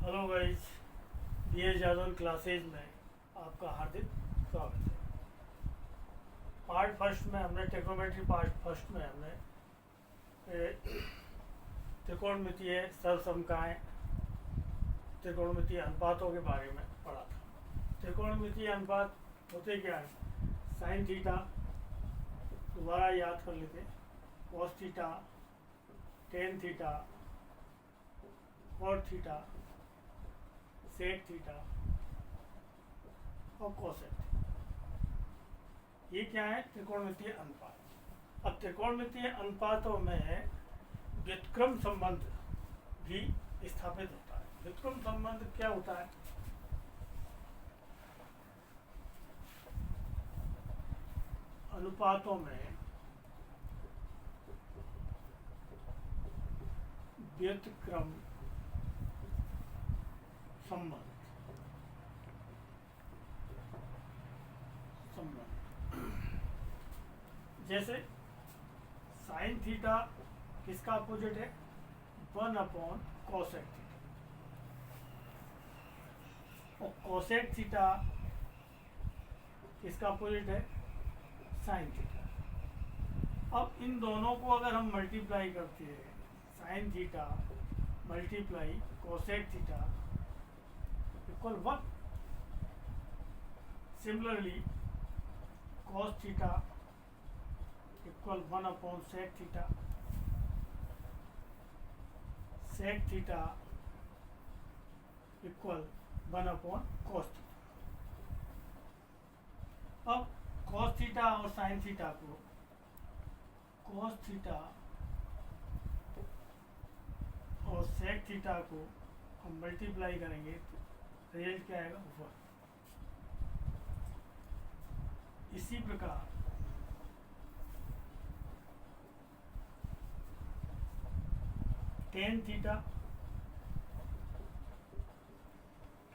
Hello guys, B जादन classes में आपका हार्दिक स्वागत है। पार्ट फर्स्ट में हमने ट्रिग्नोमेट्री पार्ट फर्स्ट में हमने त्रिकोणमितीय सरसमकाएं, त्रिकोणमितीय अनुपातों के बारे में पढ़ा था। त्रिकोणमितीय अनुपात होते क्या है? साइन थीटा दोबारा याद कर लेते, cos theta, tan theta, cot theta, sec theta और कोसेक। ये क्या है? त्रिकोणमितीय अनुपात। अब त्रिकोणमितीय अनुपातों में व्युत्क्रम संबंध भी स्थापित होता है। व्युत्क्रम संबंध क्या होता है? अनुपातों में व्युत्क्रम संबंध जैसे साइन थीटा किसका अपोजिट है? 1 कोसेक थीटा। और कोसेक थीटा किसका अपोजिट है? Sine theta. अब इन दोनों को अगर हम मल्टीप्लाई करते हैं, sine theta multiply cosec theta equal 1। Similarly cos theta equal 1 sec theta, sec theta equal 1 cos theta. अब cos थीटा और sin थीटा को, cos थीटा और सेक थीटा को हम मल्टीप्लाई करेंगे तो रिजल्ट क्या आएगा? 1। इसी प्रकार टेन थीटा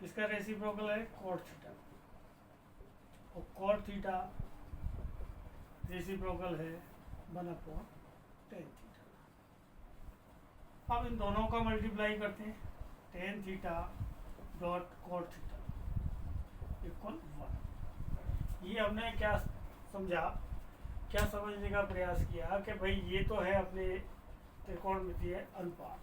किसका रेसिप्रोकल है? Cot theta. और कॉट थीटा रेसिप्रोकल है 1/tan थीटा। अब इन दोनों का मल्टीप्लाई करते हैं, tan theta dot cot theta equal 1। ये हमने क्या समझा, क्या समझने का प्रयास किया कि भाई ये तो है अपने त्रिकोणमितीय अनुपात,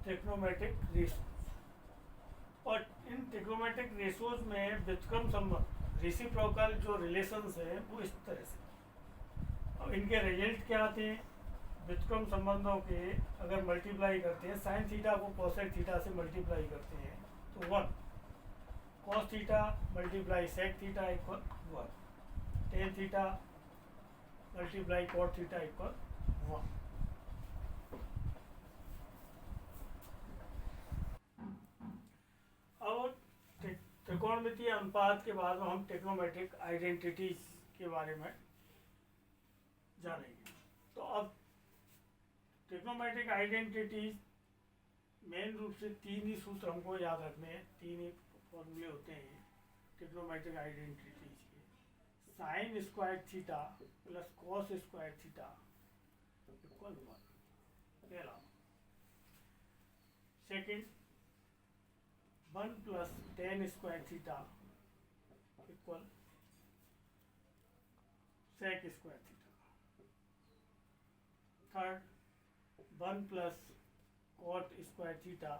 ट्रिग्नोमेट्रिक रेशियोज। और इन ट्रिग्नोमेट्रिक रेशियोज में व्युत्क्रम संबंध, रेसिप्रोकल जो रिलेशंस है वो इस तरह से। अब इनके रिजल्ट क्या आते हैं? व्युत्क्रम संबंधों के अगर मल्टीप्लाई करते हैं, साइन थीटा को कोसेक थीटा से मल्टीप्लाई करते हैं तो 1, cos theta multiply sec theta equal 1, tan theta multiply cot theta equal 1। अब त्रिकोणमितीय अनुपात के बाद हम ट्रिग्नोमेट्रिक आइडेंटिटीज के बारे में जानेंगे। तो अब ट्रिग्नोमेट्रिक आइडेंटिटीज मेन रूप से 3 ही सूत्र हमको याद रखने हैं, 3 ही फॉर्मूले होते हैं ट्रिग्नोमेट्रिक आइडेंटिटीज के। Sine square theta plus cos square theta equal 1, पहला। Second, 1 plus tan square theta equal sec square theta. Third, 1 plus cot square theta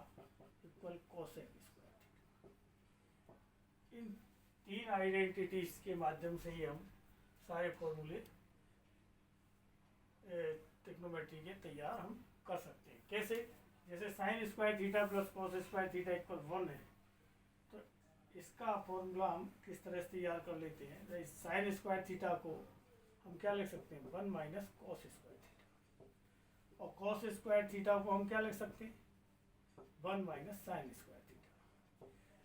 equal cosec square theta. इन 3 आइडेंटिटीज के माध्यम से ही हम सारे फॉर्मूले ट्रिग्नोमेट्री के तैयार हम कर सकते हैं। कैसे? जैसे sign square theta plus cos square theta equal 1 है, तो इसका फॉर्मूला हम किस तरह से तैयार कर लेते हैं? साइन स्क्वायर थीटा को हम क्या लिख सकते हैं? 1 माइनस कॉस स्क्वायर थीटा। और कॉस स्क्वायर थीटा को हम क्या लिख सकते हैं? 1 माइनस साइन स्क्वायर थीटा।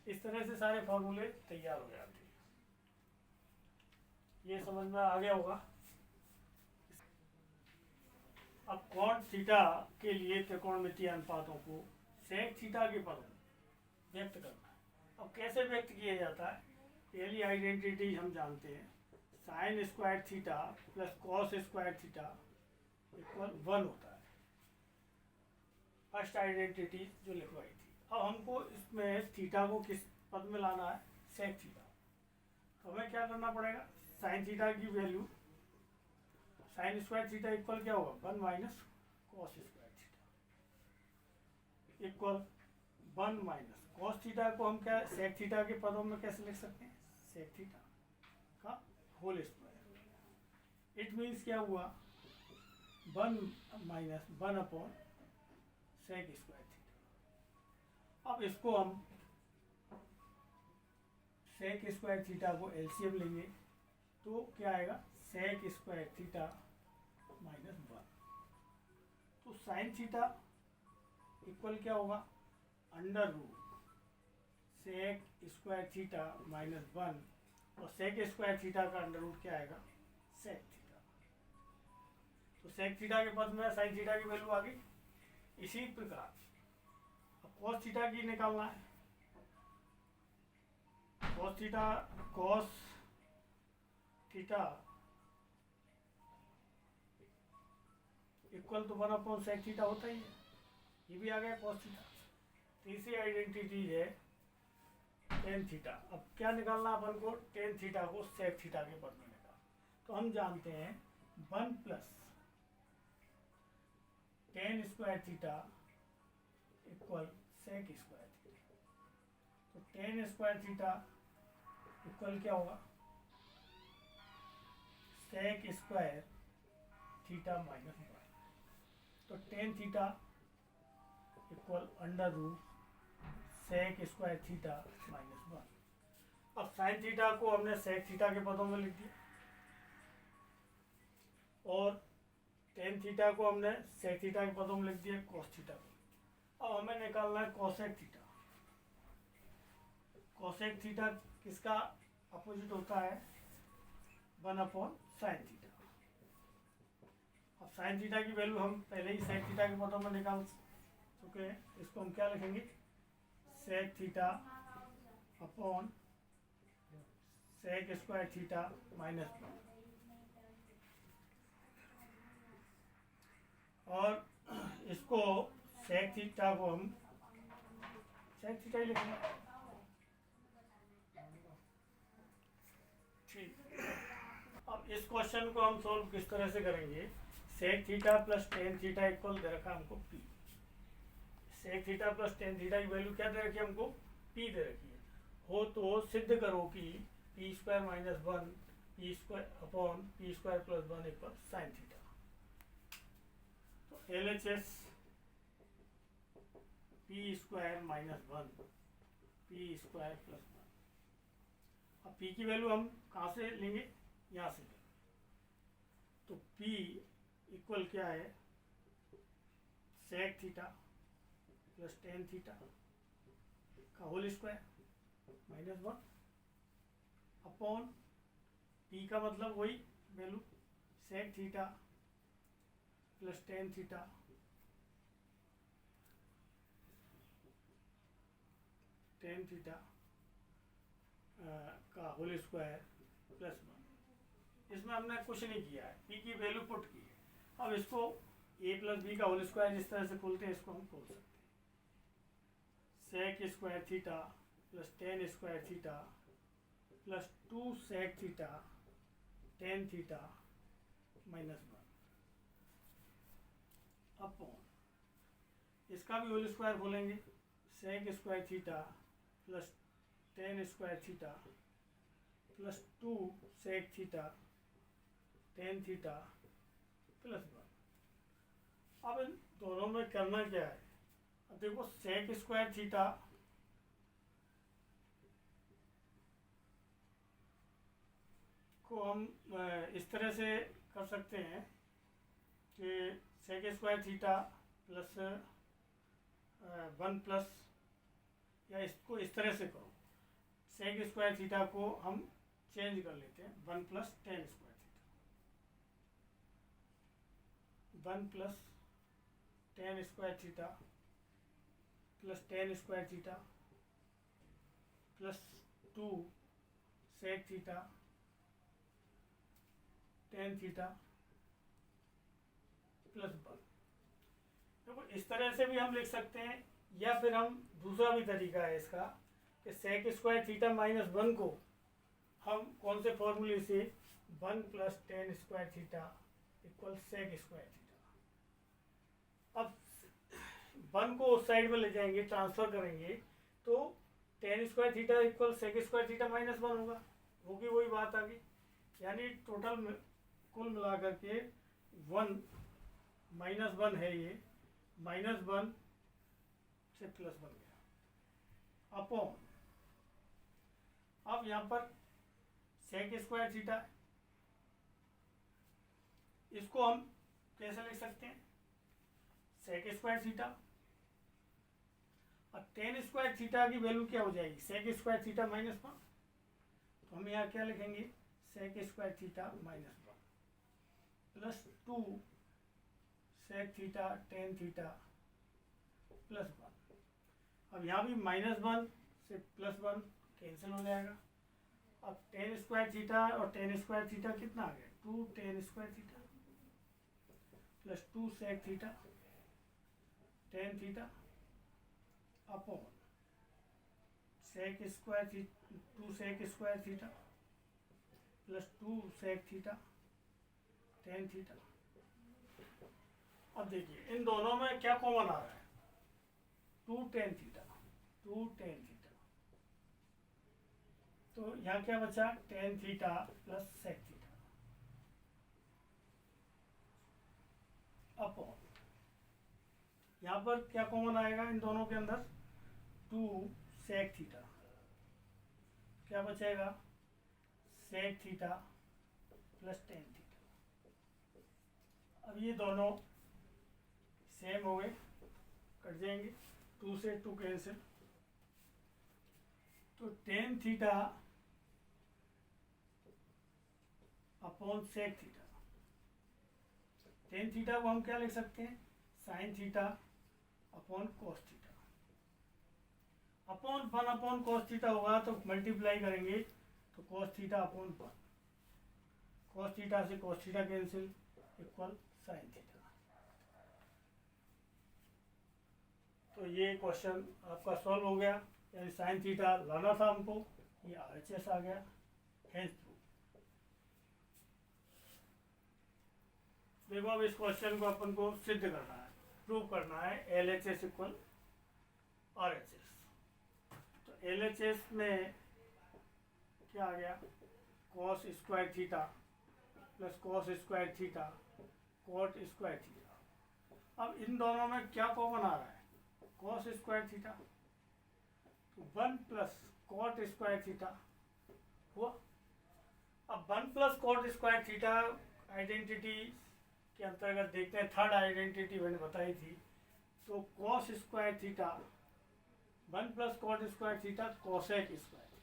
इस तरह से सारे फॉर्मूले तैयार हो जाते हैं। ये समझ में आ गया होगा। अब कॉट थीटा के लिए त्रिकोणमितीय अनुपातों को सेक थीटा के पदों में व्यक्त करना है। अब कैसे व्यक्त किया जाता है? पहली आइडेंटिटी हम जानते हैं, sine square theta plus cos square theta equal 1 होता है। फर्स्ट आइडेंटिटी जो लिखवाई थी। अब हमको इसमें थीटा को किस पद में लाना है, सेक थीटा। तो हमें क्या करना पड़ेगा, साइन थीटा की value sign square theta equal क्या होगा, 1 minus cos square theta equal 1 minus cos theta को हम क्या सेक थीटा के पदों में कैसे लिख सकते हैं, सेक थीटा का होल स्क्वायर। इट मीन्स क्या हुआ, 1 minus 1 upon sec square theta. अब इसको हम सेक स्क्वायर थीटा को एलसीएम लेंगे तो क्या आएगा, सेक स्क्वायर थीटा माइनस 1। तो साइन थीटा इक्वल क्या होगा, under root sec square theta minus 1, और सेक स्क्वायर थीटा का अंडर रूट क्या आएगा, सेक थीटा। तो सेक थीटा के पद में साइन थीटा की वैल्यू आ गई। इसी प्रकार अब कॉस थीटा की निकालना है। कॉस थीटा इक्वल तो 1 अपॉन सेक थीटा होता ही है, ये भी आ गया कॉस थीटा। तीसरी आइडेंटिटी है टेन थीटा। अब क्या निकालना अपन को, टेन थीटा को सेक थीटा के पद में निकाल। तो हम जानते हैं 1 plus tan square theta equal sec square theta. तो टेन स्क्वायर थीटा इक्वल क्या होगा, सेक स्क्वायर थीटा माइनस 1। तो tan theta equal under root sec square theta minus 1। अब साइन थीटा को हमने सेक थीटा के पदों में लिख दिया और टेन थीटा को हमने सेक थीटा के पदों में लिख दिया कॉस थीटा को। अब हमें निकालना है कॉसेक थीटा। कॉसेक थीटा किसका अपोजिट होता है, 1 अपॉन साइन थीटा। अब साइन थीटा की वैल्यू हम पहले ही सेक थीटा के पदों में निकाल चुके हैं। इसको हम क्या लिखेंगे, sec theta upon sec square theta minus 1। और इसको सेक थीटा को हम सेक थीटा ही लिखेंगे। ठीक, अब इस क्वेश्चन को हम सोल्व किस तरह से करेंगे, sec theta plus tan theta equal दे रखा हमको p. Sec theta plus tan theta की वैल्यू क्या दे रखी है हमको, पी दे रखी है। हो तो सिद्ध करो कि P square minus 1 P square upon P square plus 1 equal sine theta. तो LHS P square minus 1 P square plus 1। अब पी की वैल्यू हम कहाँ से लेंगे, यहाँ से लेंगे। तो पी इक्वल क्या है, sec theta plus tan theta का whole square minus 1 upon p का मतलब वही value sec theta plus tan theta का होल स्क्वायर प्लस 1। इसमें हमने कुछ नहीं किया है, पी की वैल्यू पुट की है। अब इसको ए प्लस बी का होल स्क्वायर जिस तरह से खोलते हैं इसको हम खोल सकते हैं, sec square theta plus tan square theta plus 2 sec theta tan theta minus 1 upon इसका भी होल स्क्वायर खोलेंगे, sec square theta plus tan square theta plus 2 sec theta tan theta plus 1। अब इन दोनों में करना क्या है, अब देखो सेक स्क्वायर थीटा को हम इस तरह से कर सकते हैं कि sec square theta plus 1 plus, या इसको इस तरह से करो, सेक स्क्वायर थीटा को हम चेंज कर लेते हैं 1 plus tan square theta, 1 plus tan square theta plus tan square theta plus 2 sec theta tan theta plus 1। देखो इस तरह से भी हम लिख सकते हैं या फिर हम दूसरा भी तरीका है इसका कि सेक स्क्वायर थीटा माइनस 1 को हम कौन से फॉर्मूले से 1 plus tan square theta equal sec square theta. अब 1 को उस साइड में ले जाएंगे, ट्रांसफर करेंगे, तो tan square theta equal sec square theta minus 1 होगा, वो भी वही बात आ गई। यानी टोटल कुल मिलाकर के 1 माइनस 1 है, ये -1 से +1 गया अपॉन, अब यहाँ पर सेक स्क्वायर थीटा, इसको हम कैसे लिख सकते हैं, सेक स्क्वायर थीटा और टेन स्क्वायर थीटा की वैल्यू क्या हो जाएगी, सेक स्क्वायर थीटा -1, तो हम यहाँ क्या लिखेंगे, sec square theta -1 plus 2 sec theta tan theta +1। अब यहाँ भी -1 से +1 कैंसिल हो जाएगा। अब टेन स्क्वायर थीटा और टेन स्क्वायर थीटा कितना आ गया, 2 tan square theta plus 2 sec theta tan theta upon sec square 2 sec square theta plus 2 sec theta tan theta. अब देखिए इन दोनों में क्या कॉमन आ रहा है, 2 टेन थीटा, 2 टेन थीटा, तो यहाँ क्या बचा, tan theta plus sec theta upon, यहाँ पर क्या कॉमन आएगा इन दोनों के अंदर, 2 सेक थीटा, क्या बचेगा, sec theta plus tan theta. अब ये दोनों सेम हो गए, कट जाएंगे, 2 से 2 कैंसिल, तो tan theta upon sec theta, tan theta को हम क्या लिख सकते हैं, sine theta upon cos theta, upon 1 upon cos theta होगा तो मल्टीप्लाई करेंगे तो cos theta upon 1, cos theta से cos theta cancel equal sine theta. तो ये क्वेश्चन आपका सॉल्व हो गया, यानी साइन थीटा लाना था हमको, ये RHS आ गया, हेंस प्रूफ। देखो अब इस क्वेश्चन को अपन को सिद्ध करना है, प्रूव करना है LHS इक्वल RHS। तो LHS में क्या आ गया, cos square theta plus cos square theta cot square theta. अब इन दोनों में क्या कॉमन आ रहा है, कॉस स्क्वायर थीटा, तो 1 प्लस कॉट स्क्वायर थीटा हुआ। अब 1 plus cot square theta identity के अंतर्गत देखते हैं, थर्ड आइडेंटिटी मैंने बताई थी, तो cos square theta 1 plus cot square theta cosec square theta.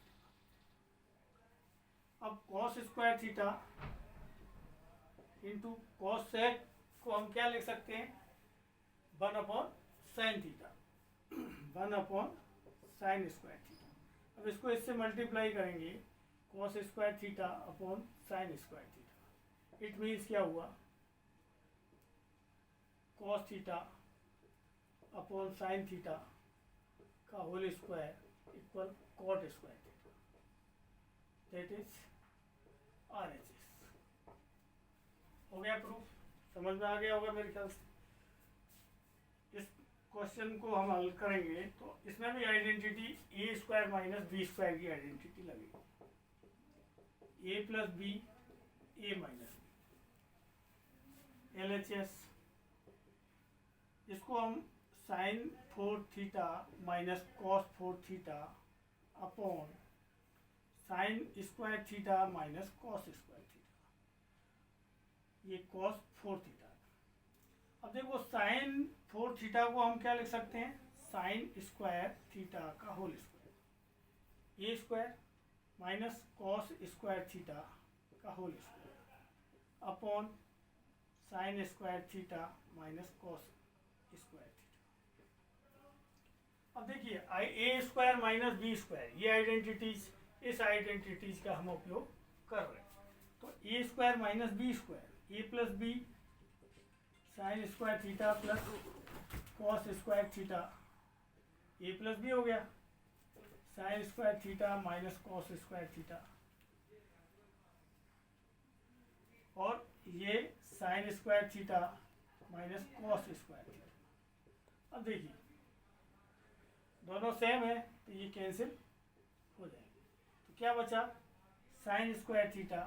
अब cos square theta into cosec को हम क्या लिख सकते हैं, 1 upon sine theta, 1 upon sine square theta. अब इसको इससे मल्टीप्लाई करेंगे, cos square theta upon sine square theta, it means क्या हुआ, cos theta upon sine theta का whole square equal cot square theta, that is RHS। हो गया proof, समझ में आ गया होगा मेरे ख्याल से। इस क्वेश्चन को हम हल करेंगे तो इसमें भी identity a square minus b square की आइडेंटिटी लगेगी, a plus b a minus b, LHS इसको हम sine 4 theta minus cos 4 theta upon sine square theta minus cos square theta, ये कॉस 4 थीटा। अब देखो साइन 4 थीटा को हम क्या लिख सकते हैं, साइन स्क्वायर थीटा का whole square, a square minus cos square theta का whole square upon sine square theta minus cos square theta. अब देखिए a square minus b square, ये आइडेंटिटीज, इस आइडेंटिटीज का हम उपयोग कर रहे हैं। तो a square minus b square, a plus b sine square theta plus cos square theta a plus b हो गया, sine square theta minus cos square theta, और ये sign square theta minus cos square theta. अब देखिए दोनों same है तो ये कैंसिल हो जाएंगे, तो क्या बचा, sign square theta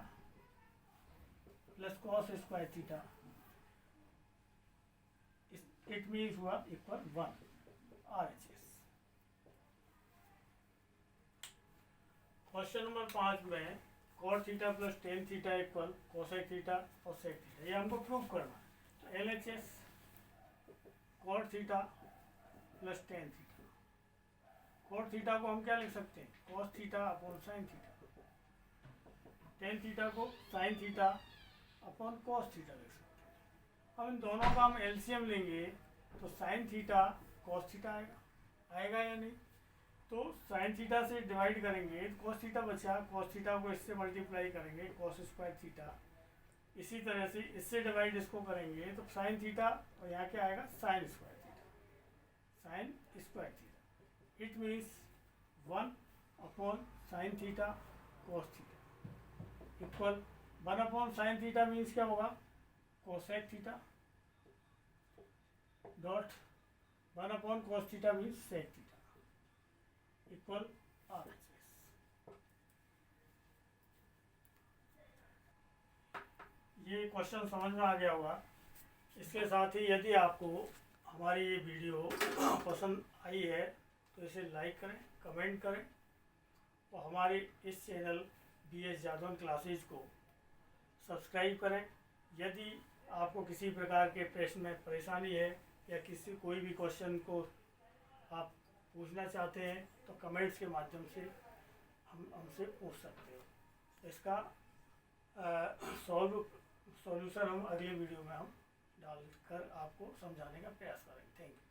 plus cos square theta, it means हुआ इक्वल 1 RHS। क्वेश्चन नंबर 5 में cos theta plus tan theta equal cosec theta और सेक थीटा, ये हमको प्रूव करना है। तो LHS cos theta plus tan theta, cos theta को हम क्या लिख सकते हैं, cos theta upon sine theta, tan theta को sine theta upon cos theta लिख सकते हैं। अब इन दोनों का हम LCM लेंगे तो साइन थीटा कॉस थीटा आएगा या नहीं, तो साइन थीटा से डिवाइड करेंगे तो कॉस थीटा बचा, कॉस थीटा को इससे मल्टीप्लाई करेंगे कॉस स्क्वायर थीटा, इसी तरह से इससे डिवाइड इसको करेंगे तो साइन थीटा और यहाँ क्या आएगा sine square theta, sine square theta, it means 1 upon sine theta cos theta equal 1 upon sine theta means क्या होगा, cosec theta dot 1 upon cos theta means sec theta equal RHS। ये question समझ में आ गया होगा। इसके साथ ही यदि आपको हमारी ये वीडियो पसंद आई है तो इसे लाइक करें, कमेंट करें और हमारे इस चैनल BS जादवन क्लासेज को सब्सक्राइब करें। यदि आपको किसी प्रकार के प्रश्न में परेशानी है या किसी कोई भी क्वेश्चन को आप पूछना चाहते हैं तो कमेंट्स के माध्यम से हम हमसे पूछ सकते हो। इसका सॉल्यूशन हम अगले वीडियो में हम डालकर आपको समझाने का प्रयास करेंगे। Thank you.